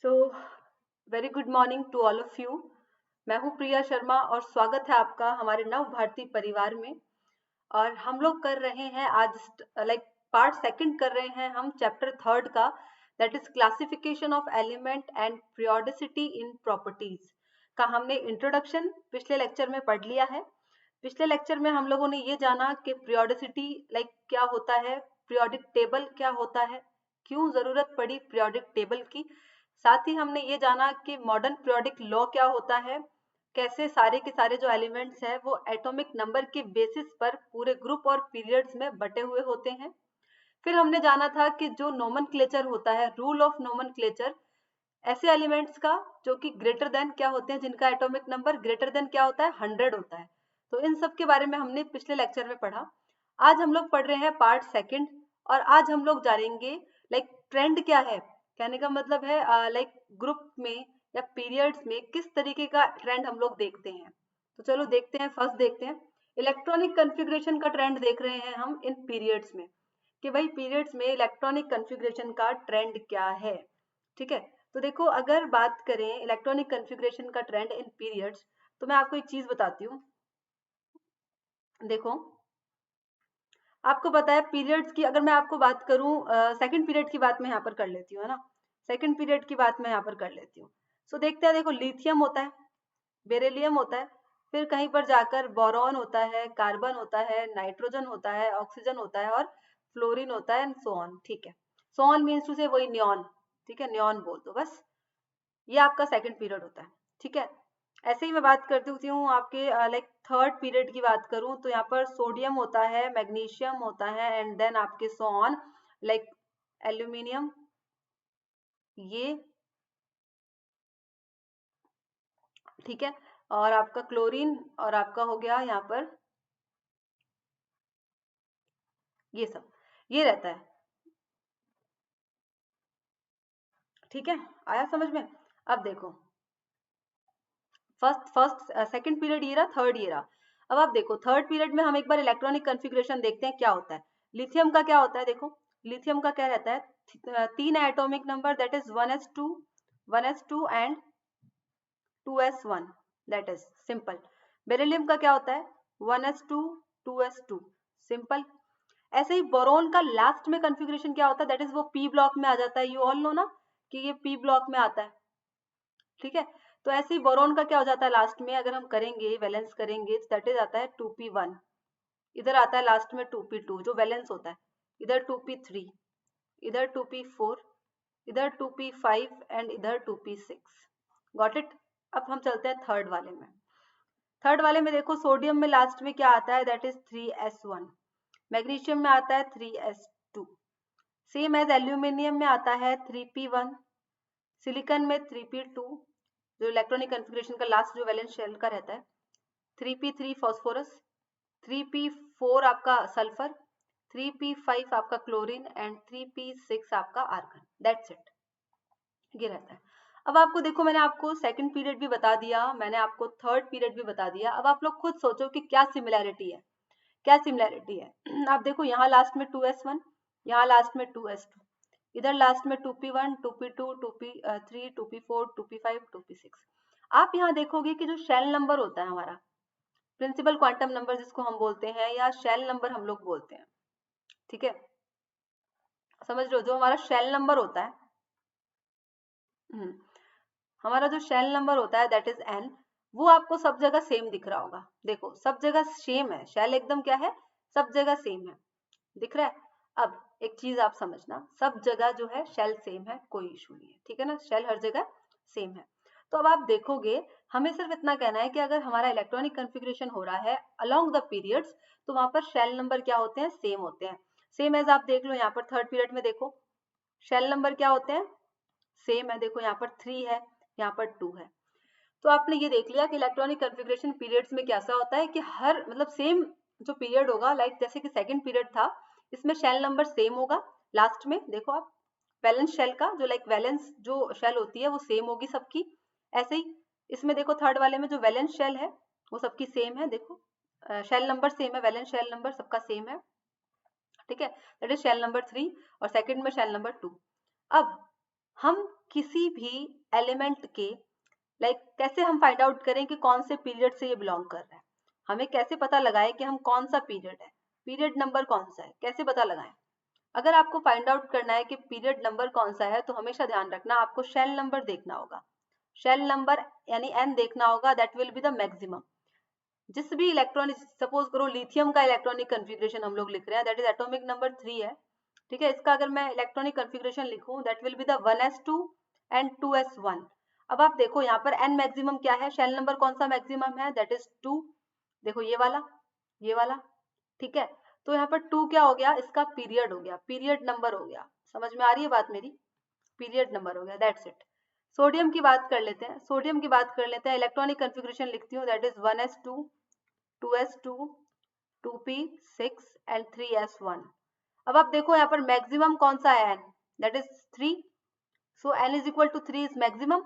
So very good morning to all of you. मैं हूँ प्रिया शर्मा और स्वागत है आपका हमारे नव भारती परिवार में। और हम लोग कर रहे हैं आज पार्ट सेकंड कर रहे हैं हम चैप्टर थर्ड का, that is classification of element and periodicity in properties का। हमने इंट्रोडक्शन पिछले लेक्चर में पढ़ लिया है। पिछले लेक्चर में हम लोगों ने ये जाना कि पीरियोडिसिटी क्या होता है, पीरियोडिक टेबल क्या होता है, क्यों जरूरत पड़ी पीरियोडिक टेबल की। साथ ही हमने ये जाना कि मॉडर्न पीरियोडिक लॉ क्या होता है, कैसे सारे के सारे जो एलिमेंट्स हैं वो एटॉमिक नंबर के बेसिस पर पूरे ग्रुप और पीरियड्स में बटे हुए होते हैं। फिर हमने जाना था कि जो नोमेनक्लेचर होता है, रूल ऑफ नोमेनक्लेचर, ऐसे एलिमेंट्स का जो कि ग्रेटर देन क्या होते हैं, जिनका एटॉमिक नंबर ग्रेटर देन क्या होता है, 100 होता है। तो इन सब के बारे में हमने पिछले लेक्चर में पढ़ा। आज हम लोग पढ़ रहे हैं पार्ट सेकंड और आज हम लोग जानेंगे ट्रेंड क्या है। कहने का मतलब है ग्रुप में या पीरियड्स में किस तरीके का ट्रेंड हम लोग देखते हैं। तो चलो देखते हैं। फर्स्ट देखते हैं इलेक्ट्रॉनिक कन्फिग्रेशन का ट्रेंड देख रहे हैं हम इन पीरियड्स में, कि भाई पीरियड्स में इलेक्ट्रॉनिक कन्फिग्रेशन का ट्रेंड क्या है। ठीक है, तो देखो अगर बात करें इलेक्ट्रॉनिक कन्फिग्रेशन का ट्रेंड इन पीरियड्स, तो मैं आपको एक चीज बताती हूँ। देखो आपको पता है पीरियड्स की, अगर मैं आपको बात करूं सेकंड पीरियड की बात मैं यहाँ पर कर लेती हूँ, है ना। सेकंड पीरियड की बात मैं यहाँ पर कर लेती हूँ। सो देखते हैं, देखो लिथियम होता है, बेरिलियम होता है, फिर कहीं पर जाकर बोरॉन होता है, कार्बन होता है, नाइट्रोजन होता है, ऑक्सीजन होता है और फ्लोरीन होता है एंड सो ऑन। ठीक है, सो ऑन मीन्स टू से वही नियॉन। ठीक है, नियॉन बोल दो बस। ये आपका सेकंड पीरियड होता है। ठीक है, ऐसे ही मैं बात करती हूँ आपके थर्ड पीरियड की बात करूँ तो यहाँ पर सोडियम होता है, मैग्नीशियम होता है एंड देन आपके सो ऑन लाइक एल्यूमिनियम, ये ठीक है, और आपका क्लोरीन और आपका हो गया यहाँ पर ये सब, ये रहता है। ठीक है, आया समझ में। अब देखो फर्स्ट फर्स्ट सेकंड पीरियड ये रहा, थर्ड ये रहा। अब आप देखो थर्ड पीरियड में हम एक बार इलेक्ट्रॉनिक कन्फिग्रेशन देखते हैं क्या होता है। लिथियम का क्या होता है, देखो लिथियम का क्या रहता है, तीन atomic number, that is 1s2 and 2s1, that is simple. Beryllium का क्या होता है, 1s2 2s2, सिंपल। ऐसे ही बोरोन का लास्ट में कन्फिग्रेशन क्या होता है, दैट इज वो पी ब्लॉक में आ जाता है। यू ऑल नो ना कि ये पी ब्लॉक में आता है। ठीक है, तो ऐसे ही बोरोन का क्या हो जाता है लास्ट में, अगर हम करेंगे वैलेंस करेंगे दैट इज आता है 2p1, इधर आता है लास्ट में 2p2 जो वैलेंस होता है, इधर 2p3, इधर 2p4, इधर 2p5 एंड इधर 2p6। Got it. अब हम चलते हैं थर्ड वाले में। थर्ड वाले में देखो सोडियम में लास्ट में क्या आता है, दैट इज 3s1, मैग्नीशियम में आता है 3s2, सेम एज एल्यूमिनियम में आता है 3p1, सिलिकॉन में 3p2, जो इलेक्ट्रॉनिक कन्फिग्रेशन का लास्ट जो वैलेंस शेल का रहता है, 3p3 फॉस्फोरस, 3p4 आपका सल्फर, 3p5 आपका क्लोरीन एंड 3p6 आपका आर्गन। दैट्स इट, ये रहता है। अब आपको देखो मैंने आपको सेकंड पीरियड भी बता दिया, मैंने आपको थर्ड पीरियड भी बता दिया। अब आप लोग खुद सोचो कि क्या सिमिलैरिटी है, क्या सिमिलैरिटी है। आप देखो यहाँ लास्ट में 2s1, यहाँ लास्ट में 2s2, इधर लास्ट में 2p1 2p2 2p3 2p4 2p5 2p6। आप यहाँ देखोगे कि जो शेल नंबर होता है हमारा, प्रिंसिपल क्वांटम नंबर जिसको हम बोलते हैं या शेल नंबर हम लोग बोलते हैं। ठीक है, समझ लो जो हमारा शेल नंबर होता है, हमारा जो शेल नंबर होता है दैट इज n, वो आपको सब जगह सेम दिख रहा होगा। देखो सब जगह सेम है, शेल एकदम क्या है, सब जगह सेम है, दिख रहा है। अब एक चीज आप समझना, सब जगह जो है शेल सेम है, कोई इशू नहीं है। ठीक है ना, शेल हर जगह सेम है। तो अब आप देखोगे, हमें सिर्फ इतना कहना है कि अगर हमारा इलेक्ट्रॉनिक कन्फिग्रेशन हो रहा है अलोंग द पीरियड्स, तो वहां पर शेल नंबर क्या होते हैं, सेम होते हैं। सेम एज आप देख लो यहाँ पर थर्ड पीरियड में देखो शेल नंबर क्या होते हैं, सेम है। देखो यहाँ पर 3 है, यहाँ पर 2 है। तो आपने ये देख लिया कि इलेक्ट्रॉनिक कन्फिग्रेशन पीरियड्स में कैसा होता है कि हर मतलब सेम जो पीरियड होगा, जैसे कि सेकंड पीरियड था, इसमें शेल नंबर सेम होगा। लास्ट में देखो आप वैलेंस शेल का जो वैलेंस जो शेल होती है वो सेम होगी सबकी। ऐसे ही इसमें देखो थर्ड वाले में जो वैलेंस शेल है वो सबकी सेम है। देखो शेल नंबर सेम है, वैलेंस शेल नंबर सबका सेम है। ठीक है, दैट इज शेल नंबर 3 और सेकंड में शेल नंबर 2। अब हम किसी भी एलिमेंट के कैसे हम फाइंड आउट करें कि कौन से पीरियड से ये बिलोंग कर रहा है, हमें कैसे पता लगाएं कि हम कौन सा पीरियड है, पीरियड नंबर कौन सा है, कैसे पता लगाएं। अगर आपको फाइंड आउट करना है कि पीरियड नंबर कौन सा है तो हमेशा ध्यान रखना आपको शेल नंबर देखना होगा, शेल नंबर यानी n देखना होगा, that will be the maximum. जिस भी इलेक्ट्रॉनिक, सपोज करो लिथियम का इलेक्ट्रॉनिक कन्फिग्रेशन हम लोग लिख रहे हैं, दैट इज एटॉमिक नंबर 3 है, ठीक है। इसका अगर मैं इलेक्ट्रॉनिक कन्फिग्रेशन लिखूं that will be the 1s2 and 2s1। अब आप देखो यहाँ पर n मैक्सिमम क्या है, शेल नंबर कौन सा मैक्सिमम है, दैट इज 2। देखो ये वाला, ठीक है। तो यहाँ पर 2 क्या हो गया, इसका पीरियड हो गया, पीरियड नंबर हो गया। समझ में आ रही है बात मेरी, पीरियड नंबर हो गया, दैट्स इट। सोडियम की बात कर लेते हैं, सोडियम की बात कर लेते हैं। इलेक्ट्रॉनिक कन्फिग्रेशन लिखती हूँ, that is 1s2 2s2 2p6 and 3s1। अब आप देखो यहाँ पर मैक्सिमम कौन सा है, n, that is 3। So n is equal to 3 is maximum,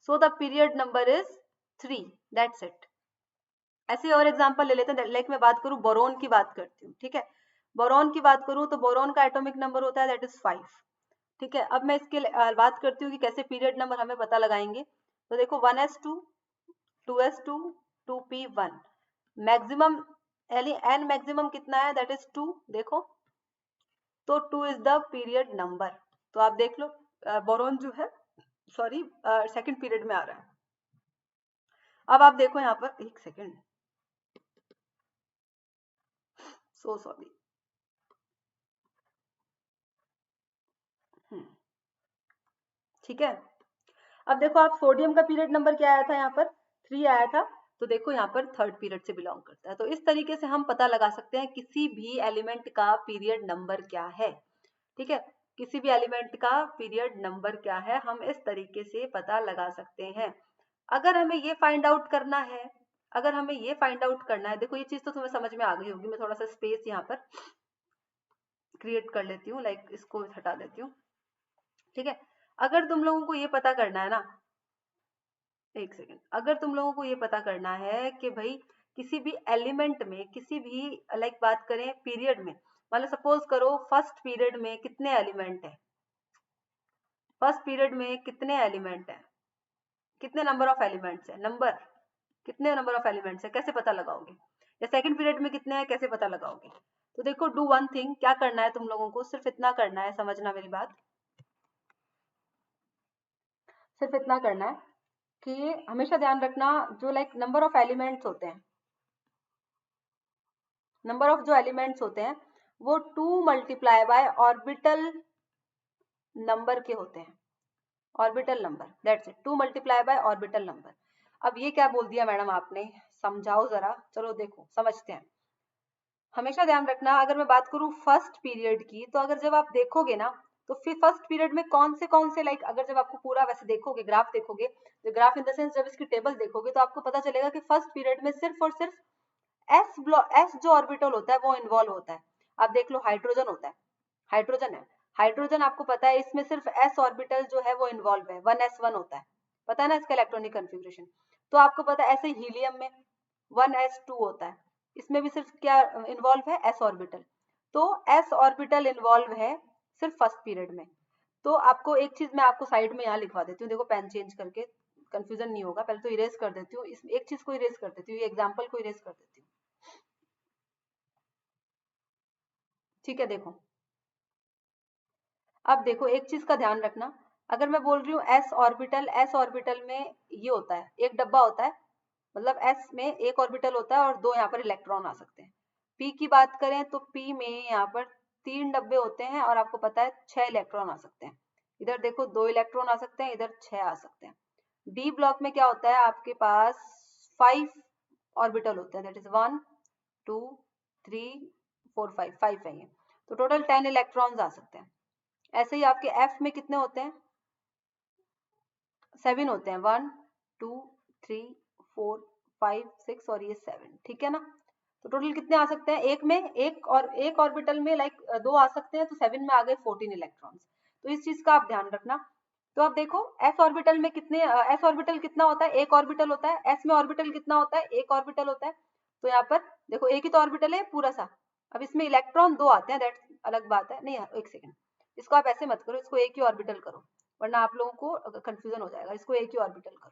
so the period number is 3, that's it. ऐसे और एग्जांपल ले लेते हैं, मैं बात करूं बोरोन की बात करती हूँ, ठीक है। बोरोन की बात करूं तो बोरोन का एटॉमिक नंबर होता है दैट इज 5, ठीक है। अब मैं इसके बात करती हूँ कि कैसे पीरियड नंबर हमें पता लगाएंगे। तो देखो 1s2 2s2 2p1, मैक्सिमम यानी n मैक्सिमम कितना है, दैट इज 2। देखो तो 2 इज द पीरियड नंबर। तो आप देख लो बोरोन जो है, सॉरी, सेकंड पीरियड में आ रहा है। अब आप देखो यहाँ पर, एक सेकंड, सो सॉरी, ठीक है। अब देखो आप सोडियम का पीरियड नंबर क्या आया था, यहाँ पर 3 आया था, तो देखो यहाँ पर थर्ड पीरियड से बिलोंग करता है। तो इस तरीके से हम पता लगा सकते हैं किसी भी एलिमेंट का पीरियड नंबर क्या है, ठीक है। किसी भी एलिमेंट का पीरियड नंबर क्या है हम इस तरीके से पता लगा सकते हैं। अगर हमें ये फाइंड आउट करना है, अगर हमें ये फाइंड आउट करना है, देखो ये चीज तो तुम्हें समझ में आ गई होगी। मैं थोड़ा सा स्पेस यहाँ पर क्रिएट कर लेती हूँ, इसको हटा देती हूँ, ठीक है। अगर तुम लोगों को ये पता करना है ना, एक सेकेंड, अगर तुम लोगों को ये पता करना है कि भाई किसी भी एलिमेंट में, किसी भी बात करें पीरियड में, मतलब सपोज करो फर्स्ट पीरियड में कितने एलिमेंट है, फर्स्ट पीरियड में कितने एलिमेंट है, कितने नंबर ऑफ एलिमेंट्स है, नंबर, कितने नंबर ऑफ एलिमेंट्स है, कैसे पता लगाओगे। या सेकंड पीरियड में कितने हैं, कैसे पता लगाओगे। तो देखो डू वन थिंग, क्या करना है तुम लोगों को, सिर्फ इतना करना है, समझना मेरी बात, सिर्फ इतना करना है कि हमेशा ध्यान रखना जो नंबर ऑफ एलिमेंट्स होते हैं, नंबर ऑफ जो एलिमेंट्स होते हैं वो 2 मल्टीप्लाई बाय ऑर्बिटल नंबर के होते हैं, orbital number, that's it, 2 multiply by orbital number. अब ये क्या बोल दिया मैडम आपने, समझाओ जरा, चलो देखो समझते हैं। हमेशा ध्यान रखना, अगर मैं बात करूं फर्स्ट पीरियड की, तो अगर जब आप देखोगे ना, तो फिर फर्स्ट पीरियड में कौन से अगर जब आपको पूरा वैसे देखोगे, ग्राफ देखोगे, तो ग्राफ इन द सेंस जब इसकी टेबल देखोगे तो आपको पता चलेगा कि फर्स्ट पीरियड में सिर्फ और सिर्फ एस जो ऑर्बिटल होता है वो इन्वॉल्व होता है। आप देख लो हाइड्रोजन होता है, हाइड्रोजन है, हाइड्रोजन आपको पता है इसमें सिर्फ एस ऑर्बिटल जो है वो इन्वॉल्व है, 1s1 होता है, पता है ना इसका इलेक्ट्रॉनिक कन्फिग्रेशन। तो आपको पता है ऐसे हीलियम में 1s2 होता है, इसमें भी सिर्फ क्या इन्वॉल्व है, एस ऑर्बिटल। तो एस ऑर्बिटल इन्वॉल्व है सिर्फ फर्स्ट पीरियड में। तो आपको एक चीज मैं आपको साइड में यहाँ लिखवा देती हूँ, देखो पेन चेंज करके, कंफ्यूजन नहीं होगा। पहले तो इरेज कर देती हूँ, इस एक चीज को इरेज कर देती हूँ, ये एग्जाम्पल को इरेज कर देती हूँ, ठीक है। देखो अब देखो एक चीज का ध्यान रखना, अगर मैं बोल रही हूँ एस ऑर्बिटल, एस ऑर्बिटल में ये होता है, एक डब्बा होता है, मतलब एस में एक ऑर्बिटल होता है और 2 यहाँ पर इलेक्ट्रॉन आ सकते हैं। पी की बात करें तो पी में यहाँ पर 3 डब्बे होते हैं और आपको पता है 6 इलेक्ट्रॉन आ सकते हैं। इधर देखो 2 इलेक्ट्रॉन आ सकते हैं, इधर 6 आ सकते हैं। डी ब्लॉक में क्या होता है, आपके पास 5 ऑर्बिटल होते हैं, दैट इज 1 2 3 4 5 है ये, तो टोटल 10 इलेक्ट्रॉन्स आ सकते हैं। ऐसे ही आपके एफ में कितने होते हैं, 7 होते हैं, 1 2 3 4 5 6 और ये 7, ठीक है ना। तो टोटल कितने आ सकते हैं, एक में एक ऑर्बिटल में 2 आ सकते हैं, तो 7 में आ गए 14 इलेक्ट्रॉन्स। तो इस चीज का आप ध्यान रखना। तो आप देखो एस ऑर्बिटल में कितने, एस ऑर्बिटल कितना होता है, एक ऑर्बिटल होता है, एस में ऑर्बिटल कितना होता है, एक ऑर्बिटल होता है। तो यहाँ पर देखो एक ही तो ऑर्बिटल है पूरा सा, अब इसमें इलेक्ट्रॉन 2 आते हैं, दैट अलग बात है, नहीं एक सेकेंड, इसको आप ऐसे मत करो, इसको एक ही ऑर्बिटल करो, वरना आप लोगों को कंफ्यूजन हो जाएगा। इसको एक ही ऑर्बिटल करो,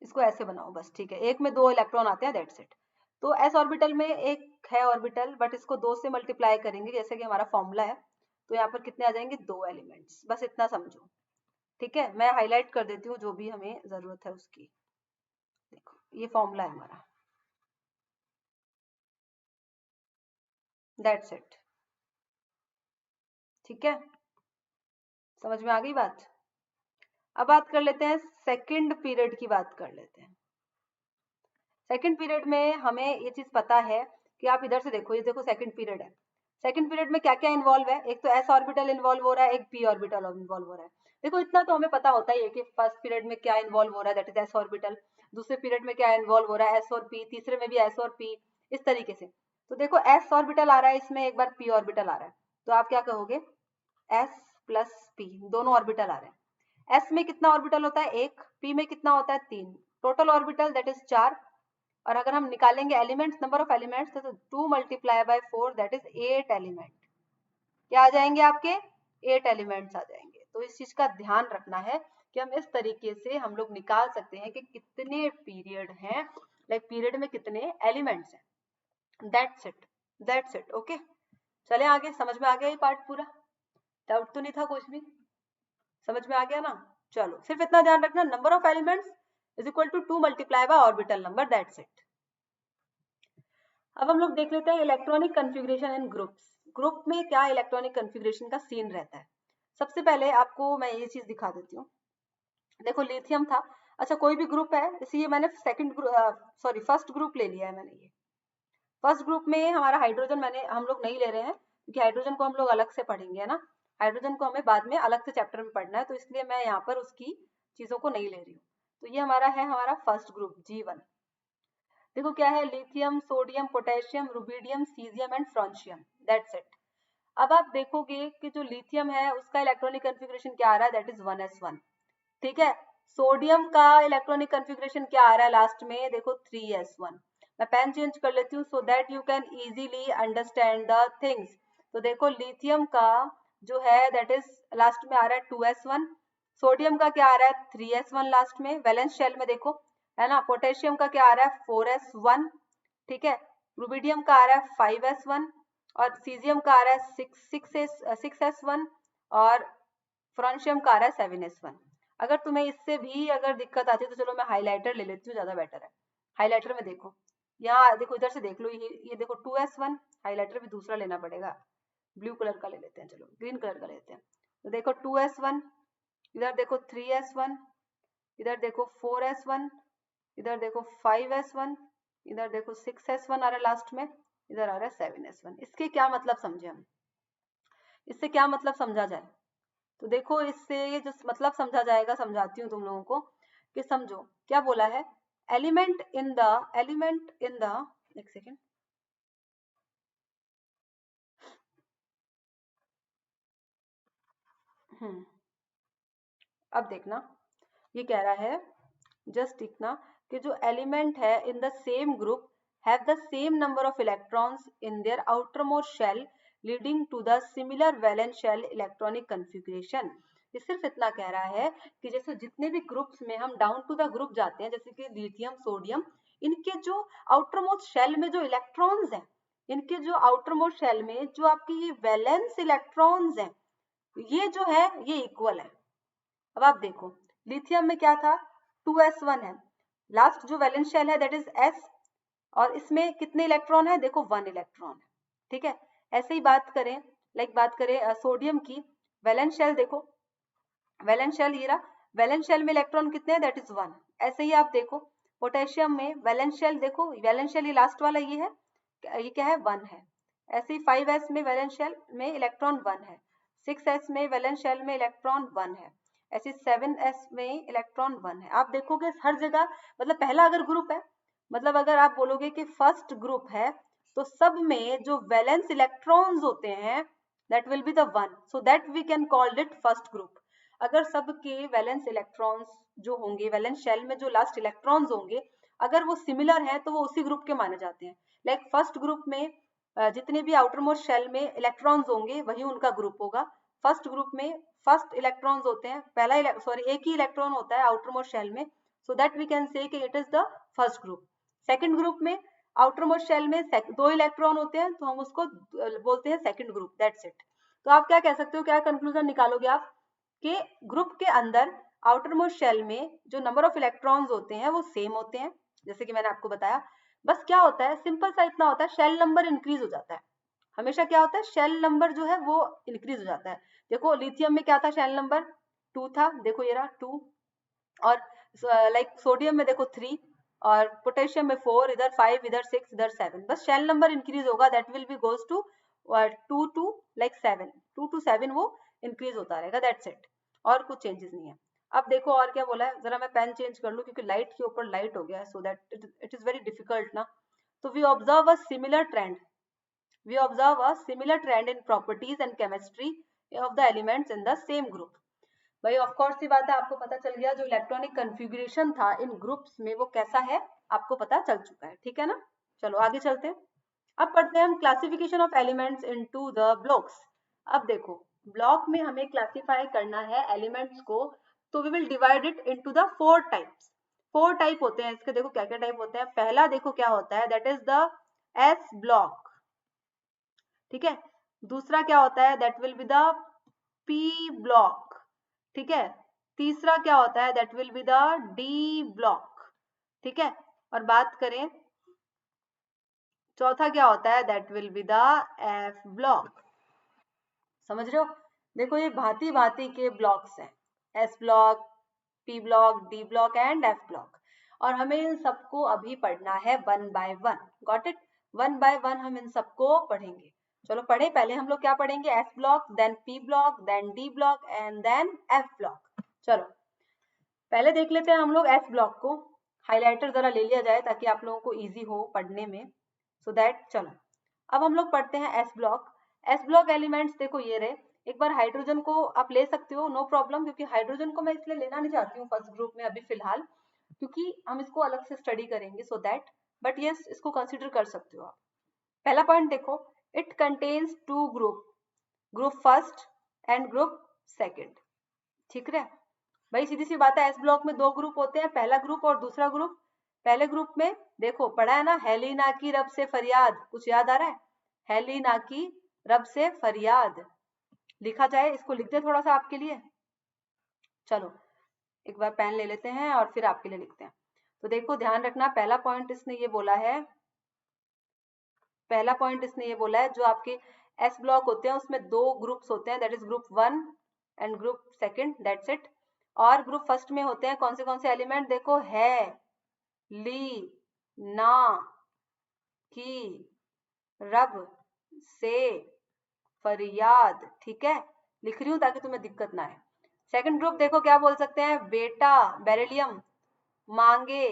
इसको ऐसे बनाओ बस, ठीक है। एक में 2 इलेक्ट्रॉन आते हैं, दैट्स इट। तो एस ऑर्बिटल में एक है ऑर्बिटल, बट इसको 2 से मल्टीप्लाई करेंगे जैसे कि हमारा फॉर्मूला है, तो यहाँ पर कितने आ जाएंगे, 2 एलिमेंट्स, बस इतना समझो, ठीक है। मैं हाईलाइट कर देती हूँ जो भी हमें जरूरत है उसकी। देखो ये फॉर्मूला है हमारा, दैट्स इट, ठीक है। समझ में आ गई बात। अब बात कर लेते हैं सेकंड पीरियड की, बात कर लेते हैं। सेकंड पीरियड में हमें ये चीज पता है कि आप इधर से देखो, ये देखो सेकंड पीरियड है। सेकंड पीरियड में क्या क्या इन्वॉल्व है, एक तो एस ऑर्बिटल इन्वॉल्व हो रहा है, एक पी ऑर्बिटल इन्वॉल्व हो रहा है। देखो इतना तो हमें पता होता ही है कि फर्स्ट पीरियड में क्या इन्वॉल्व हो रहा है, दैट इज एस ऑर्बिटल। दूसरे पीरियड में क्या इन्वॉल्व हो रहा है, एस और पी। तीसरे में भी एस और पी, इस तरीके से। तो देखो एस ऑर्बिटल आ रहा है इसमें, एक बार पी ऑर्बिटल आ रहा है, तो आप क्या कहोगे, एस प्लस पी, दोनों ऑर्बिटल आ रहे हैं। एस में कितना ऑर्बिटल होता है, एक। पी में कितना होता है, 3। Total orbital that is 4। और अगर हम निकालेंगे एलिमेंट्स, नंबर ऑफ एलिमेंट्स, तो 2 multiply bye 4 that is 8 element. क्या आ जाएंगे आपके, 8 एलिमेंट्स आ जाएंगे। तो इस चीज का ध्यान रखना है कि हम इस तरीके से हम लोग निकाल सकते हैं कि कितने पीरियड हैं, लाइक पीरियड में कितने एलिमेंट्स हैं। That's it, that's it, okay. चले आगे, समझ में आ गया ये पार्ट पूरा, डाउट तो नहीं था कुछ भी, समझ में आ गया ना। चलो सिर्फ इतना ध्यान रखना, number of elements is equal to 2 multiply by orbital number, that's it. अब हम लोग देख लेते हैं electronic configuration in groups. Group में क्या इलेक्ट्रॉनिक कन्फिग्रेशन का सीन रहता है। सबसे पहले आपको मैं ये चीज दिखा देती हूँ। देखो लिथियम था, अच्छा कोई भी ग्रुप है, इसलिए मैंने फर्स्ट ग्रुप ले लिया है मैंने। ये फर्स्ट ग्रुप में हमारा हाइड्रोजन हम लोग नहीं ले रहे हैं, क्योंकि हाइड्रोजन को हम लोग अलग से पढ़ेंगे, है ना। हाइड्रोजन को हमें बाद में अलग से चैप्टर में पढ़ना है, तो इसलिए मैं यहाँ पर उसकी चीजों को नहीं ले रही हूँ। तो ये हमारा फर्स्ट ग्रुप G1। देखो क्या है, lithium, sodium, potassium, rubidium, caesium and francium, that's it. अब आप देखोगे कि जो लिथियम है उसका इलेक्ट्रॉनिक कन्फिग्रेशन क्या आ रहा है, दैट इज 1s1, ठीक है। सोडियम का इलेक्ट्रॉनिक कन्फिग्रेशन क्या आ रहा है लास्ट में, देखो 3s1। मैं पेन चेंज कर लेती हूँ so that you can easily understand the things. तो देखो लिथियम का जो है दैट इज लास्ट में आ रहा है 2s1। सोडियम का क्या आ रहा है, 3s1 लास्ट में, वैलेंस शेल में देखो, है ना। पोटेशियम का क्या आ रहा है, 4s1, ठीक है। रुबिडियम का आ रहा है 5s1, और सीजियम का आ रहा है 6s1, और फ्रांशियम का आ रहा है 7s1। अगर तुम्हें इससे भी अगर दिक्कत आती है तो चलो मैं हाइलाइटर ले लेती हूँ, ज्यादा बेटर है। हाइलाइटर में देखो, यहाँ देखो, इधर से देख लो, ये देखो 2s1, हाइलाइटर भी दूसरा लेना पड़ेगा, ब्लू कलर का ले लेते हैं, चलो ग्रीन कलर का लेते हैं। तो देखो 2s1, इधर देखो 3s1, इधर देखो 4s1, इधर देखो 5s1, इधर देखो 6s1 आ रहा है लास्ट में, इधर आ रहा है 7s1। इसके क्या मतलब समझे हम, इससे क्या मतलब समझा जाए। तो देखो इससे जो मतलब समझा जाएगा, समझाती हूँ तुम लोगों को कि समझो क्या बोला है। एलिमेंट इन द एक सेकेंड, अब देखना, ये कह रहा है जस्ट इतना कि जो एलिमेंट है in the same group have the same number of electrons in their outermost shell leading to the similar valence shell electronic configuration। ये सिर्फ इतना कह रहा है कि जैसे जितने भी ग्रुप्स में हम डाउन टू द ग्रुप जाते हैं, जैसे कि लिथियम, सोडियम, इनके जो आउटरमोस्ट शेल में जो इलेक्ट्रॉन्स हैं, इनके जो आउटरमोस्ट शेल में जो आपकी ये वैलेंस इलेक्ट्रॉन्स हैं, ये जो है ये इक्वल है। अब आप देखो लिथियम में क्या था, 2s1 है, लास्ट जो वैलेंस शेल है दैट इज s, और इसमें कितने इलेक्ट्रॉन है, देखो 1 इलेक्ट्रॉन है, ठीक है। ऐसे ही बात करें सोडियम की, वैलेंस शेल देखो, वैलेंस शेल ये रहा, वैलेंस शेल में इलेक्ट्रॉन कितने हैं, दैट इज 1। ऐसे ही आप देखो पोटेशियम में वैलेंस शेल देखो, वैलेंस शेल ये लास्ट वाला ये है, ये क्या है, 1 है। ऐसे ही 5s में वैलेंस शेल में इलेक्ट्रॉन 1 है, 6s में वैलेंस शेल में इलेक्ट्रॉन 1 है, ऐसे 7s में इलेक्ट्रॉन 1 है। आप देखोगे हर जगह, मतलब पहला अगर ग्रुप है, मतलब अगर आप बोलोगे कि फर्स्ट ग्रुप है, तो सब में जो वैलेंस इलेक्ट्रॉन्स होते हैं that will be the 1, so that we can called it first group. अगर सबके वैलेंस इलेक्ट्रॉन्स जो होंगे, वैलेंस शेल में जो लास्ट इलेक्ट्रॉन्स होंगे, अगर वो सिमिलर है तो वो उसी ग्रुप के माने जाते हैं। लाइक फर्स्ट ग्रुप में जितने भी आउटर मोस्ट शेल में इलेक्ट्रॉन्स होंगे वही उनका ग्रुप होगा, फर्स्ट ग्रुप में फर्स्ट इलेक्ट्रॉन्स होते हैं, एक ही इलेक्ट्रॉन होता है आउटर मोस्ट शेल में, सो दैट वी कैन से कि it is the first group. Second group में आउटर मोस्ट शेल में 2 इलेक्ट्रॉन होते हैं, तो हम उसको बोलते हैं सेकंड ग्रुप, दैट्स इट। तो आप क्या कह सकते हो, क्या कंक्लूजन निकालोगे आप कि ग्रुप के अंदर आउटर मोस्ट शेल में जो नंबर ऑफ इलेक्ट्रॉन्स होते हैं वो सेम होते हैं, जैसे कि मैंने आपको बताया। बस क्या होता है, सिंपल सा इतना होता है, शेल नंबर इंक्रीज हो जाता है। हमेशा क्या होता है, शेल नंबर जो है वो इंक्रीज हो जाता है। देखो लिथियम में क्या था, शेल नंबर 2 था, देखो ये रहा 2। और लाइक सोडियम में देखो 3, और पोटेशियम में 4, इधर 5, इधर 6, इधर 7। बस शेल नंबर इंक्रीज होगा, that will be goes to 2 to like 7, 2 to 7 वो इंक्रीज होता रहेगा, दैट्स इट। और कुछ चेंजेस नहीं है। अब देखो और क्या बोला है, जरा मैं पेन चेंज कर लूं क्योंकि लाइट के ऊपर लाइट हो गया है, so that it is very difficult ना। तो we observe a similar trend, we observe a similar trend in properties and chemistry of the elements in the same group। भाई ऑफ कोर्स सी बात है, आपको पता चल गया जो इलेक्ट्रॉनिक कन्फिगुरेशन था इन ग्रुप्स में वो कैसा है, आपको पता चल चुका है, ठीक है ना। चलो आगे चलते हैं। अब पढ़ते हैं हम classification of elements into the blocks. अब देखो ब्लॉक में हमें क्लासिफाई करना है एलिमेंट्स को, तो we will divide it into the 4 types. 4 type होते हैं इसके, देखो क्या क्या टाइप होते हैं। पहला देखो क्या होता है, that is the S block, ठीक है। दूसरा क्या होता है, that will be the P block, ठीक है। तीसरा क्या होता है, that will be the D block, ठीक है। और बात करें चौथा क्या होता है, that will be the F block. समझ रहे हो, देखो ये भांति भांति के ब्लॉक्स हैं, S block, P block, D block and F block. और हमें इन सबको अभी पढ़ना है 1 by 1, गॉट इट। 1 by 1 हम इन सबको पढ़ेंगे। चलो पढ़े, पहले हम लोग क्या पढ़ेंगे, S block, then P block, then D block and then F block. चलो पहले देख लेते हैं हम लोग एस ब्लॉक को। हाइलाइटर जरा ले लिया जाए ताकि आप लोगों को इजी हो पढ़ने में, सो दैट। चलो अब हम लोग पढ़ते हैं S block. S block elements देखो ये रहे। एक बार हाइड्रोजन को आप ले सकते हो, नो प्रॉब्लम, क्योंकि हाइड्रोजन को मैं इसलिए लेना नहीं चाहती हूँ फर्स्ट ग्रुप में अभी फिलहाल, क्योंकि हम इसको अलग से स्टडी करेंगे, सो दैट। बट यस इसको कंसिडर कर सकते हो आप। पहला पॉइंट देखो, it contains 2 group, group first and group second, ठीक है भाई। सीधी सी बात है, एस ब्लॉक में 2 ग्रुप होते हैं, पहला ग्रुप और दूसरा ग्रुप। पहले ग्रुप में देखो पढ़ा है ना, हेलिना की रब से फरियाद, कुछ याद आ रहा है, हेलिना की रब से फरियाद लिखा जाए, इसको लिख दे थोड़ा सा आपके लिए। चलो एक बार पेन ले लेते हैं और फिर आपके लिए लिखते हैं। तो देखो ध्यान रखना, पहला पॉइंट इसने ये बोला है, पहला पॉइंट इसने ये बोला है जो आपके एस ब्लॉक होते हैं उसमें 2 ग्रुप्स होते हैं, दैट is group 1 and group second, that's it. और ग्रुप फर्स्ट में होते हैं कौन से एलिमेंट, देखो है, ली, ना, की, रब से फरियाद, ठीक है। लिख रही हूं ताकि तुम्हें दिक्कत ना आए। सेकंड ग्रुप देखो क्या बोल सकते हैं, बेटा बेरिलियम, मांगे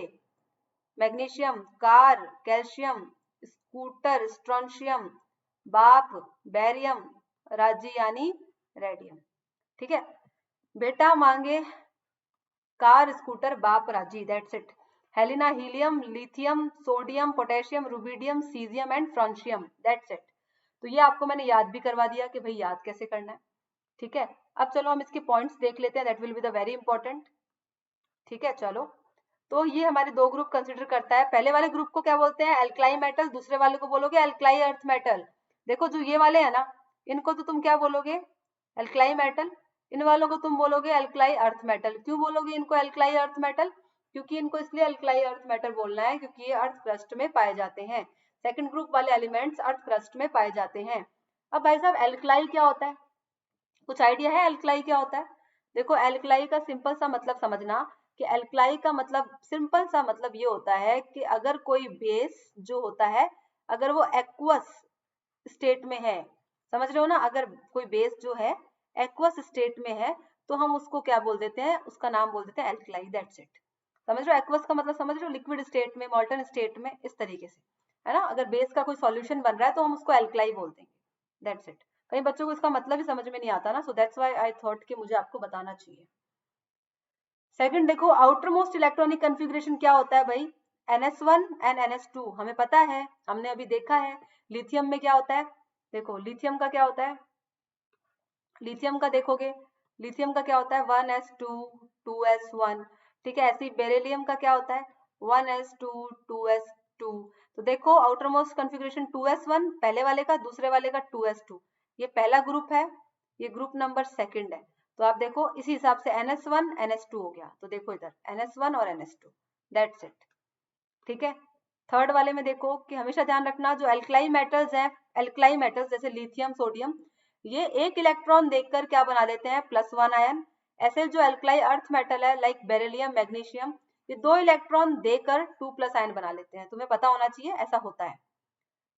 magnesium, car calcium, scooter strontium, बाप बेरियम, राजी यानी रेडियम, ठीक है। बेटा मांगे, कार स्कूटर, बाप राजी, दैट्स इट। हेलिना helium, lithium, sodium, potassium, rubidium, caesium and francium, that's it. तो ये आपको मैंने याद भी करवा दिया कि भाई याद कैसे करना है, ठीक है। अब चलो हम इसके पॉइंट्स देख लेते हैं, that will be the very important, ठीक है। चलो तो ये हमारे 2 ग्रुप कंसिडर करता है। पहले वाले ग्रुप को क्या बोलते हैं, एल्कलाई मेटल, दूसरे वाले को बोलोगे एल्कलाई अर्थ मेटल। देखो जो ये वाले है ना, इनको तो तुम क्या बोलोगे, एल्कलाई मेटल। इन वालों को तुम बोलोगे एल्कलाई अर्थ मेटल। क्यों बोलोगे इनको एल्कलाई अर्थ मेटल, क्योंकि इनको इसलिए एल्कलाई अर्थ मेटल बोलना है क्योंकि ये अर्थ क्रस्ट में पाए जाते हैं। सेकंड ग्रुप वाले एलिमेंट्स अर्थ क्रस्ट में पाए जाते हैं। अब भाई साहब एल्कलाई क्या होता है, कुछ आइडिया है एल्कलाई क्या होता है। देखो एल्कलाई का सिंपल सा मतलब समझना कि एल्कलाई का मतलब, सिंपल सा मतलब ये होता है कि अगर कोई बेस जो होता है अगर वो एक्वस स्टेट में है, समझ रहे हो ना, अगर कोई बेस जो है एक्वस स्टेट में है तो हम उसको क्या बोल देते हैं, उसका नाम बोल देते हैं एल्कलाई, दैट्स इट। समझ रहे हो एक्वस का मतलब, समझ रहे हो, लिक्विड स्टेट में, मॉल्टन स्टेट में, इस तरीके से, है ना। अगर बेस का कोई सॉल्यूशन बन रहा है तो हम उसको एल्कलाई बोल देंगे, दैट्स इट। कई बच्चों को इसका मतलब ही समझ में नहीं आता ना, सो दैट्स व्हाई आई थॉट कि मुझे आपको बताना चाहिए। सेकंड देखो आउटर मोस्ट इलेक्ट्रॉनिक कन्फिग्रेशन क्या होता है भाई, NS1 एंड NS2 हमें पता है, हमने अभी देखा है। लिथियम में क्या होता है, देखो लिथियम का क्या होता है, लिथियम का देखोगे, लिथियम का क्या होता है 1s2 2s1, ठीक है। ऐसे ही बेरिलियम का क्या होता है 1s2 2s2। तो देखो आउटर मोस्ट कॉन्फ़िगरेशन 2s1 पहले वाले का, दूसरे वाले का 2s2, ये पहला ग्रुप है, ये ग्रुप नंबर सेकंड है। तो आप देखो इसी हिसाब से ns1 ns2 हो गया। तो देखो इधर ns1 और ns2, दैट्स इट, ठीक है। थर्ड वाले में देखो कि हमेशा ध्यान रखना जो एल्कलाई मेटल्स हैं, एल्कलाई मेटल्स जैसे लिथियम सोडियम, ये एक इलेक्ट्रॉन देकर क्या बना देते हैं +1 आयन। ऐसे जो एल्कलाई अर्थ मेटल है लाइक बेरिलियम मैग्नीशियम, ये 2 इलेक्ट्रॉन देकर 2+ आयन बना लेते हैं। तुम्हें पता होना चाहिए ऐसा होता है।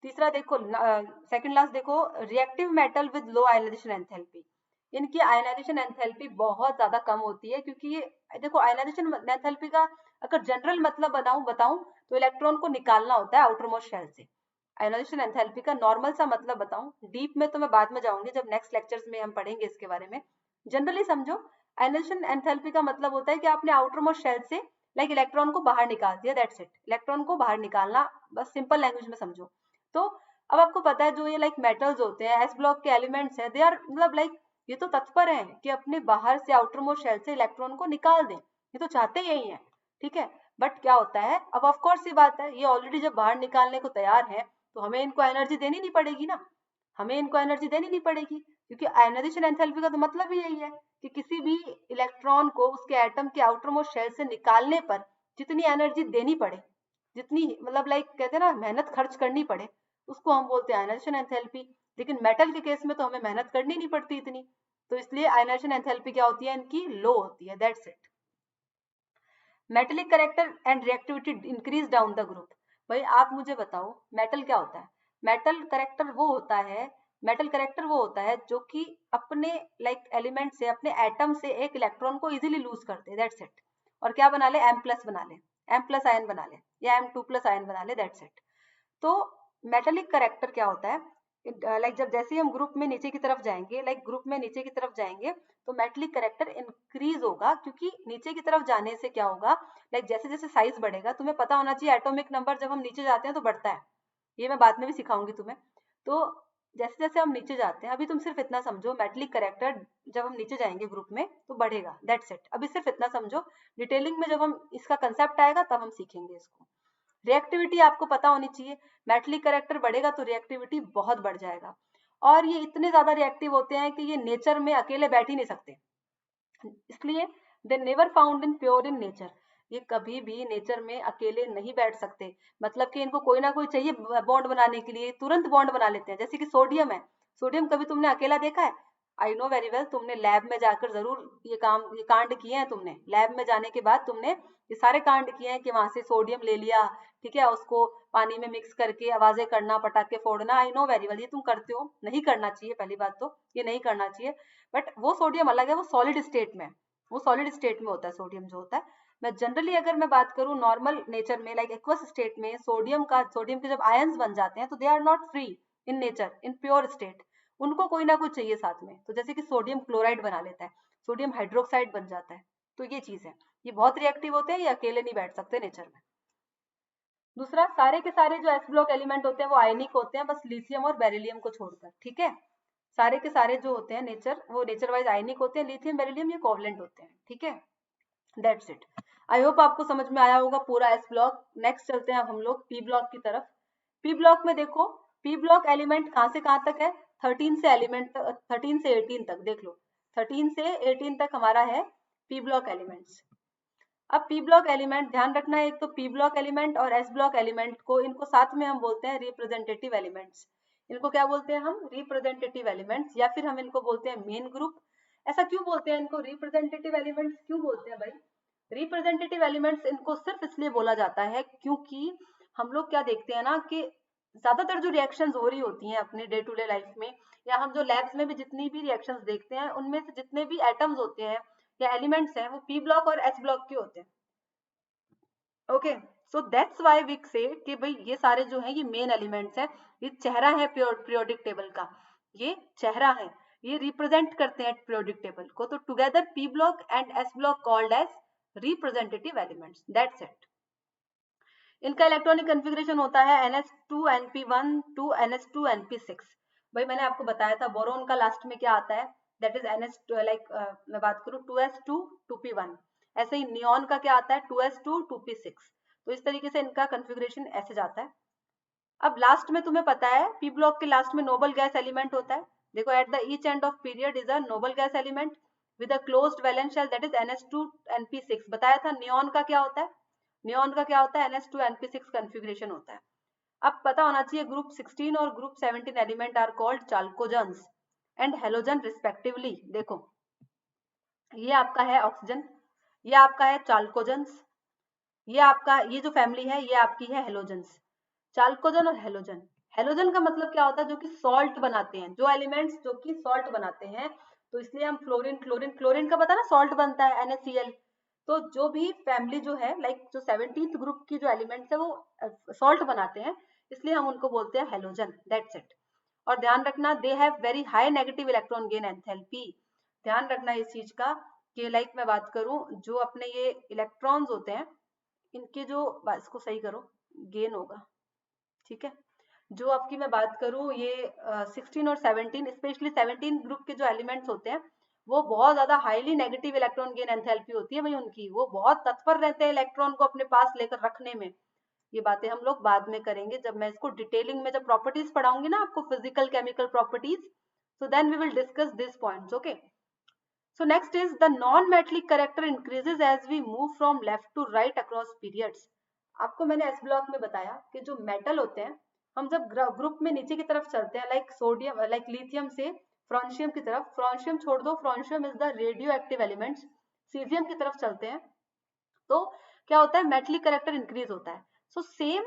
तीसरा देखो, सेकंड लास्ट देखो, reactive metal with low ionization enthalpy, इनकी आयनाइजेशन एंथैल्पी बहुत ज्यादा कम होती है, क्योंकि ये देखो आयनाइजेशन एंथैल्पी का अगर जनरल मतलब बताऊं तो इलेक्ट्रॉन को निकालना होता है आउटर मोस्ट शेल से। आयनाइजेशन एंथैल्पी का नॉर्मल सा मतलब बताऊं, डीप में तो मैं बाद में जाऊंगी जब नेक्स्ट लेक्चर्स में हम पढ़ेंगे इसके बारे में। जनरली समझो, आयनाइजेशन एंथैल्पी का मतलब होता है कि आपने आउटर मोस्ट शेल से लाइक इलेक्ट्रॉन को बाहर निकाल दिया, दैट्स इट। इलेक्ट्रॉन को बाहर निकालना, बस सिंपल लैंग्वेज में समझो। तो अब आपको पता है जो ये लाइक मेटल्स होते हैं, एस ब्लॉक के एलिमेंट्स हैं, दे आर मतलब लाइक ये तो तत्पर हैं कि अपने बाहर से आउटर मोस्ट शेल से इलेक्ट्रॉन को निकाल दें, ये तो चाहते यही हैं, ठीक है। बट क्या होता है, अब ऑफ कोर्स ये बात है, ये ऑलरेडी जब बाहर निकालने को तैयार है तो हमें इनको एनर्जी देनी नहीं पड़ेगी ना, हमें इनको एनर्जी देनी नहीं पड़ेगी, क्योंकि आयनाइजेशन एंथैल्पी का तो मतलब ही यही है कि किसी भी इलेक्ट्रॉन को उसके एटम के आउटर मोस्ट शेल से निकालने पर जितनी एनर्जी देनी पड़े, जितनी मतलब लाइक कहते हैं ना मेहनत खर्च करनी पड़े, उसको हम बोलते हैं आयनाइजेशन एंथैल्पी। लेकिन मेटल के केस में तो हमें मेहनत करनी नहीं पड़ती इतनी, तो इसलिए आयनाइजेशन एंथैल्पी क्या होती है इनकी, लो होती है, that's it. Metallic character and reactivity increase down the group. भाई आप मुझे बताओ मेटल क्या होता है। मेटल कैरेक्टर वो होता है, मेटल कैरेक्टर वो होता है जो कि अपने लाइक एलिमेंट से, अपने एटम से एक इलेक्ट्रॉन को इजीली लूज कर दे, दैट्स इट। और क्या बना ले, M+ बना ले, M+ आयन बना ले या M2+ आयन बना ले, दैट्स इट। तो मेटेलिक करेक्टर क्या होता है, लाइक जब जैसे ही हम ग्रुप में नीचे की तरफ जाएंगे, लाइक ग्रुप में नीचे की तरफ जाएंगे तो मेटेलिक करेक्टर इंक्रीज होगा, क्योंकि नीचे की तरफ जाने से क्या होगा, लाइक जैसे जैसे साइज बढ़ेगा, तुम्हें पता होना चाहिए एटॉमिक नंबर जब हम नीचे जाते हैं तो बढ़ता है, ये मैं बाद में भी सिखाऊंगी तुम्हें। तो जैसे जैसे हम नीचे जाते हैं, अभी तुम सिर्फ इतना समझो मेटेलिक करेक्टर जब हम नीचे जाएंगे ग्रुप में तो बढ़ेगा, दैट्स इट। अभी सिर्फ इतना समझो, डिटेलिंग में जब हम इसका कंसेप्ट आएगा तब हम सीखेंगे इसको। रिएक्टिविटी आपको पता होनी चाहिए, मेटेलिक करेक्टर बढ़ेगा तो रिएक्टिविटी बहुत बढ़ जाएगा। और ये इतने ज्यादा रिएक्टिव होते हैं कि ये नेचर में अकेले बैठ ही नहीं सकते, इसलिए they never found in pure in nature, ये कभी भी नेचर में अकेले नहीं बैठ सकते। मतलब कि इनको कोई ना कोई चाहिए बॉन्ड बनाने के लिए, तुरंत बॉन्ड बना लेते हैं। जैसे कि सोडियम है, सोडियम कभी तुमने अकेला देखा है, आई नो वेरी वेल, तुमने लैब में जाकर जरूर ये कांड किए हैं, तुमने लैब में जाने के बाद तुमने ये सारे कांड किए हैं कि वहां से सोडियम ले लिया, ठीक है, उसको पानी में मिक्स करके आवाजें करना, पटाखे फोड़ना, आई नो वेरी वेल, ये तुम करते हो, नहीं करना चाहिए, पहली बात तो ये नहीं करना चाहिए। बट वो सोडियम अलग है, वो सॉलिड स्टेट में, वो सॉलिड स्टेट में होता है सोडियम जो होता है। मैं जनरली अगर मैं बात करूं नॉर्मल नेचर में लाइक एक्वस स्टेट में, सोडियम के जब आयंस बन जाते हैं तो they are not free in nature, in pure state, उनको कोई ना कोई चाहिए साथ में। तो जैसे कि सोडियम क्लोराइड बना लेता है, सोडियम हाइड्रोक्साइड बन जाता है, तो ये चीज है, ये बहुत रिएक्टिव होते हैं, ये अकेले नहीं बैठ सकते नेचर में। दूसरा, सारे के सारे जो एस ब्लॉक एलिमेंट होते हैं वो आयनिक होते हैं, बस लिथियम और बेरिलियम को छोड़कर, ठीक है। सारे के सारे जो होते हैं नेचर, वो नेचर वाइज आयनिक होते हैं, लिथियम बेरिलियम ये कोवलेंट होते हैं, ठीक है, दैट्स इट। आई होप आपको समझ में आया होगा पूरा एस ब्लॉक। नेक्स्ट चलते हैं हम लोग पी ब्लॉक की तरफ। पी ब्लॉक में देखो, पी ब्लॉक एलिमेंट कहाँ से कहाँ तक है, 13 से 18 तक देख लो, 13 से 18 तक हमारा है पी ब्लॉक एलिमेंट्स। अब पी ब्लॉक एलिमेंट ध्यान रखना है, एक तो पी ब्लॉक एलिमेंट और एस ब्लॉक एलिमेंट को, इनको साथ में हम बोलते हैं रिप्रेजेंटेटिव एलिमेंट्स। इनको क्या बोलते हैं हम, रिप्रेजेंटेटिव एलिमेंट्स, या फिर हम इनको बोलते हैं मेन ग्रुप। ऐसा क्यों बोलते हैं इनको रिप्रेजेंटेटिव एलिमेंट्स, क्यों बोलते हैं भाई रिप्रेजेंटेटिव एलिमेंट्स, इनको सिर्फ इसलिए बोला जाता है क्योंकि हम लोग क्या देखते हैं ना कि ज्यादातर जो रिएक्शंस हो रही होती हैं अपने डे टू डे लाइफ में, या हम जो लैब्स में भी जितनी भी रिएक्शंस देखते हैं, उनमें से जितने भी एटम्स होते हैं या एलिमेंट्स हैं, वो पी ब्लॉक और एस ब्लॉक के होते हैं। Okay, so that's why we say कि भाई ये सारे जो हैं ये मेन एलिमेंट्स हैं, ये चेहरा है पीरियोडिक टेबल का, ये चेहरा है, ये रिप्रेजेंट करते हैं पीरियोडिक टेबल को। तो together P block and S block called as representative elements, that's it. इनका इलेक्ट्रॉनिक कन्फिग्रेशन होता है NS2 NP1 to NS2 NP6। भाई मैंने आपको बताया था बोरोन का लास्ट में क्या आता है, दैट इज NH, लाइक मैं बात करूँ 2s2 2p1, ऐसे ही नियॉन का क्या आता है 2s2 2p6। तो इस तरीके से इनका कन्फिग्रेशन ऐसे जाता है। अब लास्ट में तुम्हें पता है पी ब्लॉक के लास्ट में नोबल गैस एलिमेंट होता है। देखो at the each end of period is a noble gas element with a closed valence shell that is NH2 NP6। बताया था नियॉन का क्या होता है, नियॉन का क्या होता है NH2 NP6 कन्फिग्रेशन होता है। अब पता होना चाहिए ग्रुप 16 और group 17 element are called chalcogens and halogen respectively. देखो ये आपका है ऑक्सीजन, ये आपका है चाल्कोजेंस, ये आपका ये जो फैमिली है ये आपकी है हेलोजेंस। चाल्कोजन और हेलोजन, हेलोजन का मतलब क्या होता है जो कि सॉल्ट बनाते हैं, जो एलिमेंट्स जो कि सॉल्ट बनाते हैं। तो इसलिए हम फ्लोरीन क्लोरीन, क्लोरीन का पता ना सॉल्ट बनता है NaCl। तो जो भी फैमिली जो है लाइक जो 17th ग्रुप की जो एलिमेंट्स है वो सॉल्ट बनाते हैं, इसलिए हम उनको बोलते हैं हेलोजन, दैट्स इट। और ध्यान रखना they have very high negative electron gain enthalpy. ध्यान रखना इस चीज का कि लाइक मैं बात करूं जो अपने ये इलेक्ट्रॉन्स होते हैं इनके जो, इसको सही करो, गेन होगा, ठीक है। जो आपकी मैं बात करूं ये 16 और 17, स्पेशली 17 ग्रुप के जो एलिमेंट्स होते हैं वो बहुत ज्यादा highly negative electron gain enthalpy होती है भाई उनकी, वो बहुत तत्पर रहते हैं इलेक्ट्रॉन को अपने पास लेकर रखने में। ये बातें हम लोग बाद में करेंगे जब मैं इसको डिटेलिंग में जब प्रॉपर्टीज पढ़ाऊंगी ना आपको, physical chemical properties, so then we will discuss these points, okay? So next is the non-metallic character increases as we move from left to right across periods। आपको मैंने एस ब्लॉक में बताया कि जो मेटल होते हैं हम जब ग्रुप में नीचे की तरफ चलते हैं लाइक सोडियम लाइक लिथियम से फ्रांशियम की तरफ, फ्रांशियम छोड़ दो, francium is the radio active elements, caesium की तरफ चलते हैं तो क्या होता है मेटलिक करेक्टर इंक्रीज होता है। So same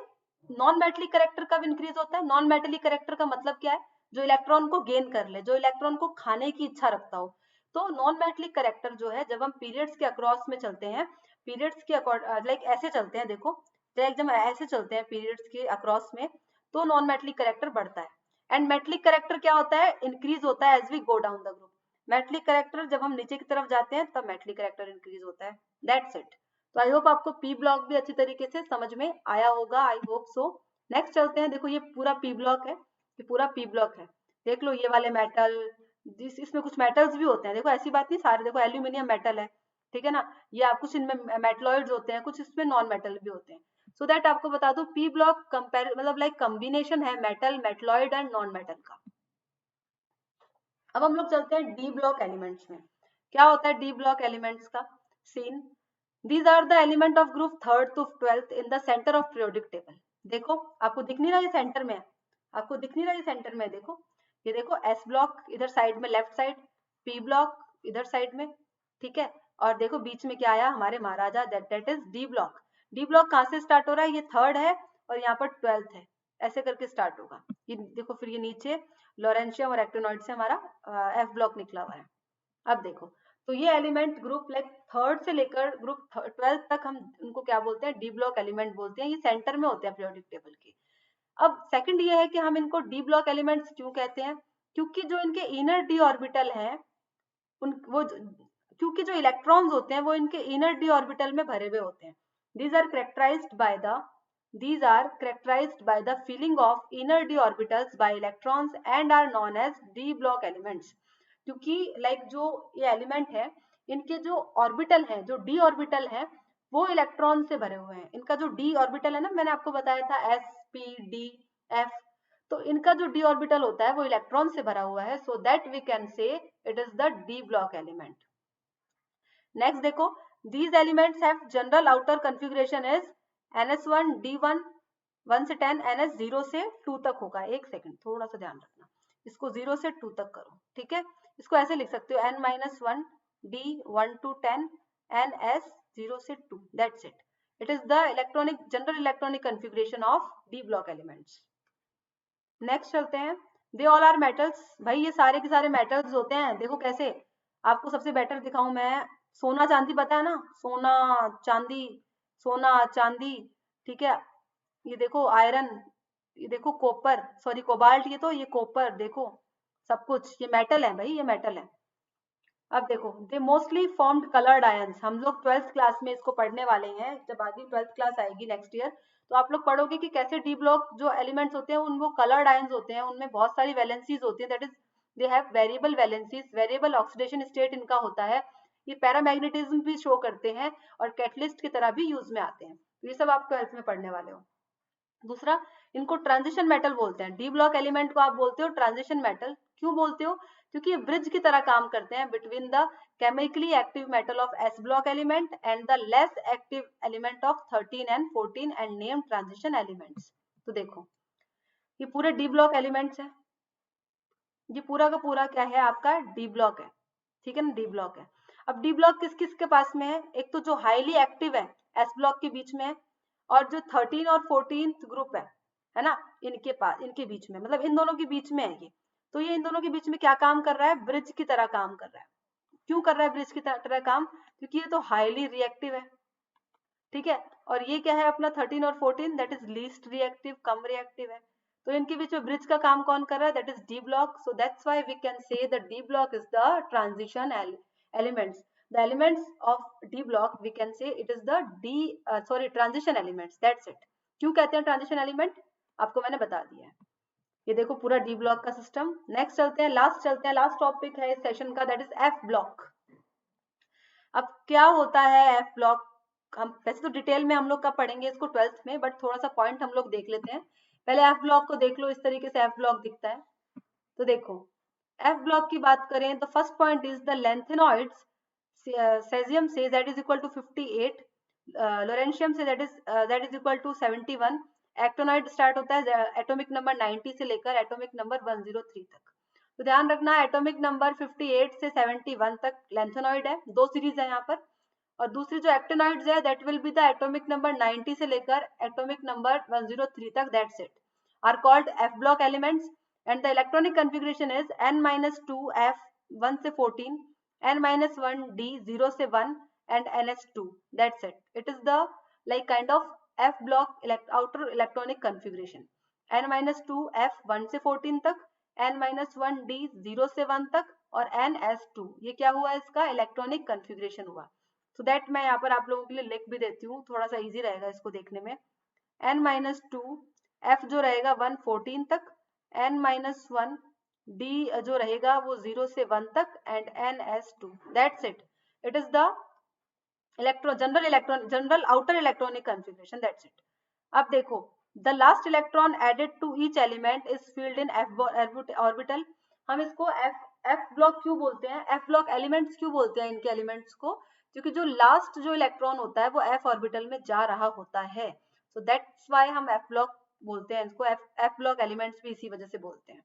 non metallic character कब इंक्रीज होता है, नॉन मेटलिक करेक्टर का मतलब क्या है, जो इलेक्ट्रॉन को गेन कर ले, जो इलेक्ट्रॉन को खाने की इच्छा रखता हो। तो नॉन मेटलिक करेक्टर जो है जब हम पीरियड्स के अक्रॉस में चलते हैं, पीरियड्स के लाइक ऐसे चलते हैं, देखो जब ऐसे चलते हैं पीरियड्स के अक्रॉस में तो नॉन मेटलिक करेक्टर बढ़ता है। एंड मेटलिक करेक्टर क्या होता है, इंक्रीज होता है as we go down the group. Metallic character जब हम नीचे की तरफ जाते हैं तब मेटलिक करेक्टर इंक्रीज होता है, दैट्स इट। तो आई होप आपको पी ब्लॉक भी अच्छी तरीके से समझ में आया होगा, आई होप सो। नेक्स्ट चलते हैं, देखो ये पूरा पी ब्लॉक है, ये पूरा पी ब्लॉक है, देख लो ये वाले मेटल, इसमें कुछ मेटल्स भी होते हैं, देखो ऐसी बात नहीं सारे, देखो एल्यूमिनियम मेटल है, ठीक है ना, ये आप कुछ इनमें मेटलॉइड्स होते हैं, कुछ इसमें नॉन मेटल भी होते हैं। सो दैट आपको बता दो पी ब्लॉक कंपेयर मतलब लाइक कॉम्बिनेशन है metal, metalloid and non metal का। अब हम लोग चलते हैं डी ब्लॉक एलिमेंट्स में। क्या होता है डी ब्लॉक एलिमेंट्स का scene, these are the element of group 3rd to 12th in the center of periodic table। देखो आपको दिख नहीं रहा ये सेंटर में है, आपको दिख नहीं रहा ये सेंटर में है, देखो ये देखो एस ब्लॉक इधर साइड में लेफ्ट साइड, पी ब्लॉक इधर साइड में, ठीक है। और देखो बीच में क्या आया हमारे महाराजा, that is D block. D block कहाँ से स्टार्ट हो रहा है, ये 3rd है और यहाँ पर 12th है, ऐसे करके स्टार्ट होगा। ये देखो फिर ये नीचे लॉरेंशियम और एक्टिनॉइड से हमारा एफ ब्लॉक निकला हुआ है। अब देखो तो ये एलिमेंट ग्रुप लाइक 3rd से लेकर ग्रुप 12th तक हम उनको क्या बोलते हैं, डी ब्लॉक एलिमेंट बोलते हैं, ये सेंटर में होते हैं पीरियोडिक टेबल के। अब सेकंड ये है कि हम इनको डी ब्लॉक एलिमेंट्स क्यों कहते हैं, क्योंकि जो इनके इनर डी ऑर्बिटल है क्योंकि जो इलेक्ट्रॉन्स होते हैं वो इनके इनर डी ऑर्बिटल में भरे हुए होते हैं। these are characterized by the filling of inner d orbitals by electrons and are known as d block elements। क्योंकि लाइक जो ये एलिमेंट है इनके जो ऑर्बिटल है, जो डी ऑर्बिटल है वो इलेक्ट्रॉन से भरे हुए हैं। इनका जो डी ऑर्बिटल है ना, मैंने आपको बताया था एस पी डी एफ, तो इनका जो डी ऑर्बिटल होता है वो इलेक्ट्रॉन से भरा हुआ है, so that we can say it is the D block element. Next देखो these elements have general outer configuration is ns1 d1 1 से 10, ns 0 से 2 तक होगा। एक सेकंड थोड़ा सा ध्यान रखना, इसको 0 से 2 तक करो, ठीक है। इसको ऐसे लिख सकते हो n-1 d 1 to 10 ns 0 से 2, that's it, it is the general electronic configuration of d block elements। Next चलते हैं, दे ऑल आर मेटल्स। भाई ये सारे के सारे मेटल्स होते हैं, देखो कैसे, आपको सबसे बेटर दिखाऊं मैं, सोना चांदी पता है ना, सोना चांदी, सोना चांदी, ठीक है। ये देखो आयरन, ये देखो कॉपर, सॉरी कोबाल्ट, ये तो ये कॉपर, देखो सब कुछ ये मेटल है भाई, ये मेटल है। अब देखो they mostly formed coloured ions, हम लोग 12th क्लास में इसको पढ़ने वाले हैं, जब आगे 12th क्लास आएगी नेक्स्ट ईयर तो आप लोग पढ़ोगे कि कैसे डी ब्लॉक जो एलिमेंट्स होते हैं उन वो कलर्ड आयंस होते हैं, उनमें बहुत सारी वैलेंसीज होती है, that is they have variable valencies, variable oxidation state इनका होता है, ये पैरामैग्नेटिज्म भी शो करते हैं और कैटलिस्ट की तरह भी यूज में आते हैं। तो ये सब आप 12th में पढ़ने वाले हो। दूसरा, इनको ट्रांजिशन मेटल बोलते हैं। डी ब्लॉक एलिमेंट को आप बोलते हो ट्रांजिशन मेटल। क्यों बोलते हो? क्योंकि ये ब्रिज की तरह काम करते हैं between the chemically active metal of S block element and the less active element of 13 and 14 and name transition elements. तो देखो ये पूरे डी ब्लॉक एलिमेंट्स है, ये पूरा का पूरा क्या है आपका डी ब्लॉक है, ठीक है ना, डी ब्लॉक है। अब डी ब्लॉक किस किस के पास में है? एक तो जो हाईली एक्टिव है एस ब्लॉक के बीच में है, और जो 13 और 14 ग्रुप है ना, इनके पास, इनके बीच में, मतलब इन दोनों के बीच में है ये। तो ये इन दोनों के बीच में क्या काम कर रहा है? ब्रिज की तरह काम कर रहा है। क्यों कर रहा है ब्रिज की तरह काम? क्योंकि ये तो हाईली रिएक्टिव है, ठीक है, और ये क्या है अपना 13 और 14, that is least reactive, come reactive है। तो इनके बीच में ब्रिज का काम कौन कर रहा है? That is D block. So that's why we can say the D block is the transition elements. The elements of D block we can say it is the transition elements, that's it। क्यों कहते हैं transition element? आपको मैंने बता दिया है। ये देखो पूरा डी ब्लॉक का सिस्टम। नेक्स्ट चलते हैं, लास्ट टॉपिक है इस सेशन का, दैट इज एफ ब्लॉक। अब क्या होता है एफ ब्लॉक? हम वैसे तो डिटेल में हम लोग कब पढ़ेंगे इसको 12th में, बट थोड़ा सा पॉइंट हम लोग देख लेते हैं। पहले एफ ब्लॉक को देख लो, इस तरीके से एफ ब्लॉक दिखता है। तो देखो एफ ब्लॉक की बात करें तो first point is the lanthanoids. Cesium says that is equal to 58, Lawrencium says that is equal to 71, एक्टोनॉइड start होता है एटॉमिक नंबर 90 से लेकर एटॉमिक नंबर 103 तक। तो ध्यान रखना एटॉमिक नंबर 58 से 71 तक लेंथेनॉइड है, दो सीरीज है यहाँ पर। और दूसरी जो एक्टिनॉइड्स है that will be the atomic number 90 से लेकर एटॉमिक नंबर 103 तक, that's it, are called F block elements. And the electronic configuration is n-2f 1 से 14, n-1d 0 से 1 and ns2, that's it, it is the like kind of f block outer electronic configuration। n-2f 1 से 14 तक, n-1d 0 से 1 तक और ns2, ये क्या हुआ इसका इलेक्ट्रॉनिक कन्फिगरेशन हुआ। सो दैट मैं यहाँ पर आप लोगों के लिए लिख भी देती हूँ, थोड़ा सा इजी रहेगा इसको देखने में। n-2 f जो रहेगा 1 14 तक, n-1 d जो रहेगा वो 0 से 1 तक and ns2, that's it, it is the general outer electronic configuration, that's it. अब देखो the last electron added to each element is filled in F orbital. हम इसको एफ ब्लॉक क्यों बोलते हैं? एफ ब्लॉक एलिमेंट्स क्यों बोलते हैं इनके एलिमेंट्स को? क्योंकि जो लास्ट जो इलेक्ट्रॉन होता है वो एफ ऑर्बिटल में जा रहा होता है, सो दैट्स व्हाई हम एफ ब्लॉक बोलते हैं इसको, एफ ब्लॉक एलिमेंट्स भी इसी वजह से बोलते हैं।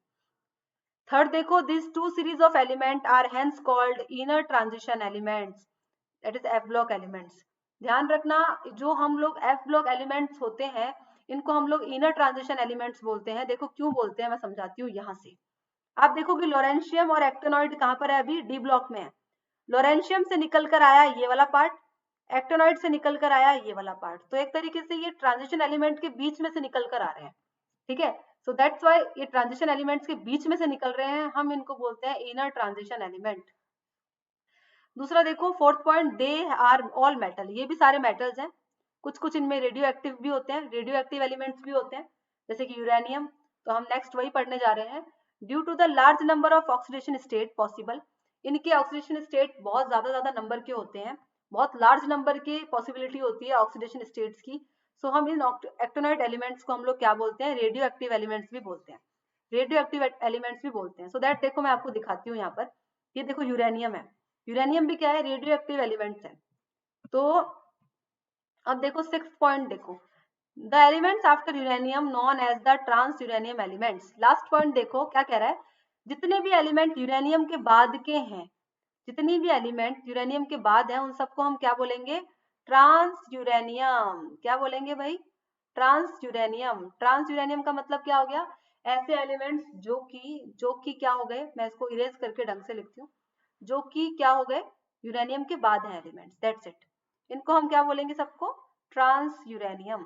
थर्ड देखो, this two series of element are hence called inner transition elements, that is F block elements. ध्यान रखना जो हम लोग एफ ब्लॉक एलिमेंट्स होते हैं इनको हम लोग इनर ट्रांजिशन एलिमेंट्स बोलते हैं। देखो क्यों बोलते हैं मैं समझाती हूँ। यहाँ से आप देखो कि लोरेंशियम और एक्टिनॉइड कहाँ पर है? अभी डी ब्लॉक में है। लोरेंशियम से निकल कर आया ये वाला पार्ट, एक्टिनॉइड से निकल कर आया ये वाला पार्ट, तो एक तरीके से ये ट्रांजिशन एलिमेंट के बीच में से निकल कर आ रहे हैं, ठीक है। सो दैट्स व्हाई ये ट्रांजिशन एलिमेंट्स के बीच में से निकल रहे हैं, हम इनको बोलते हैं इनर ट्रांजिशन एलिमेंट। दूसरा देखो fourth point, they are all metal, ये भी सारे मेटल्स हैं, कुछ कुछ इनमें रेडियो एक्टिव भी होते हैं, रेडियो एक्टिव एलिमेंट्स भी होते हैं जैसे कि यूरेनियम। तो हम नेक्स्ट वही पढ़ने जा रहे हैं। Due to the large number of oxidation state possible, इनके ऑक्सीडेशन स्टेट बहुत ज्यादा नंबर के होते हैं, बहुत लार्ज नंबर की पॉसिबिलिटी होती है ऑक्सीडेशन स्टेट्स की। सो हम इन एक्टिनॉइड एलिमेंट्स को हम लोग क्या बोलते हैं? रेडियो एक्टिव एलिमेंट्स भी बोलते हैं, रेडियो एक्टिव एलिमेंट्स भी बोलते हैं। सो दैट देखो मैं आपको दिखाती हूँ यहाँ पर, ये देखो यूरेनियम है, यूरेनियम भी क्या है? रेडियो एक्टिव एलिमेंट्स है। तो अब देखो सिक्स्थ पॉइंट देखो, the elements after uranium known as the transuranium elements. Last point देखो क्या कह रहा है, जितने भी एलिमेंट यूरेनियम के बाद के हैं, जितनी भी एलिमेंट यूरेनियम के बाद है उन सबको हम क्या बोलेंगे? Transuranium. क्या बोलेंगे भाई? Trans uranium. ट्रांस यूरेनियम का मतलब क्या हो गया? ऐसे एलिमेंट्स जो कि क्या हो गए, मैं इसको इरेज करके ढंग से लिखती हूँ, जो कि क्या हो गए? यूरेनियम के बाद है एलिमेंट्स, दैट्स इट। इनको हम क्या बोलेंगे सबको? Transuranium,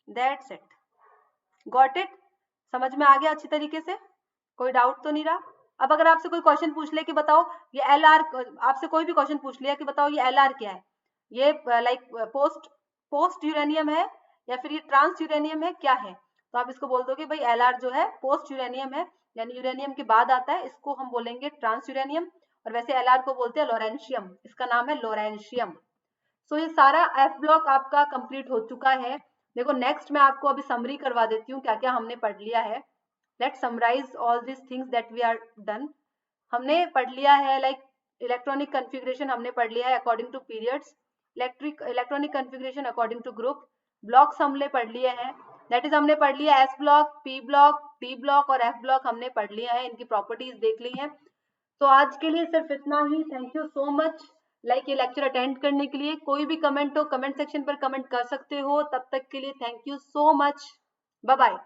that's it. Got it? समझ में आ गया अच्छी तरीके से? कोई डाउट तो नहीं रहा? अब अगर आपसे कोई क्वेश्चन पूछ ले कि बताओ ये एल आर, आपसे कोई भी क्वेश्चन पूछ लिया कि बताओ ये एल आर क्या है, ये लाइक पोस्ट यूरेनियम है या फिर ये ट्रांस यूरेनियम है, क्या है? तो आप इसको बोल दोगे भाई एल आर जो है पोस्ट यूरेनियम है, यानी यूरेनियम के बाद आता है, इसको हम बोलेंगे ट्रांस यूरेनियम, और वैसे Lr को बोलते हैं लॉरेंशियम, इसका नाम है लॉरेंशियम। सो ये सारा F ब्लॉक आपका कंप्लीट हो चुका है। देखो नेक्स्ट मैं आपको अभी समरी करवा देती हूँ क्या क्या हमने पढ़ लिया है। Let's summarize all this things that we are done. हमने पढ़ लिया है लाइक इलेक्ट्रॉनिक कन्फिग्रेशन हमने पढ़ लिया है according to periods, electronic configuration according to group, blocks हमने पढ़ लिए हैं, दैट इज हमने पढ़ लिया S block, P block, D block और एफ ब्लॉक हमने पढ़ लिया है, इनकी प्रॉपर्टीज देख ली है। तो आज के लिए सिर्फ इतना ही। Thank you so much like ये लेक्चर अटेंड करने के लिए। कोई भी कमेंट हो कमेंट सेक्शन पर कमेंट कर सकते हो। तब तक के लिए thank you so much, bye bye.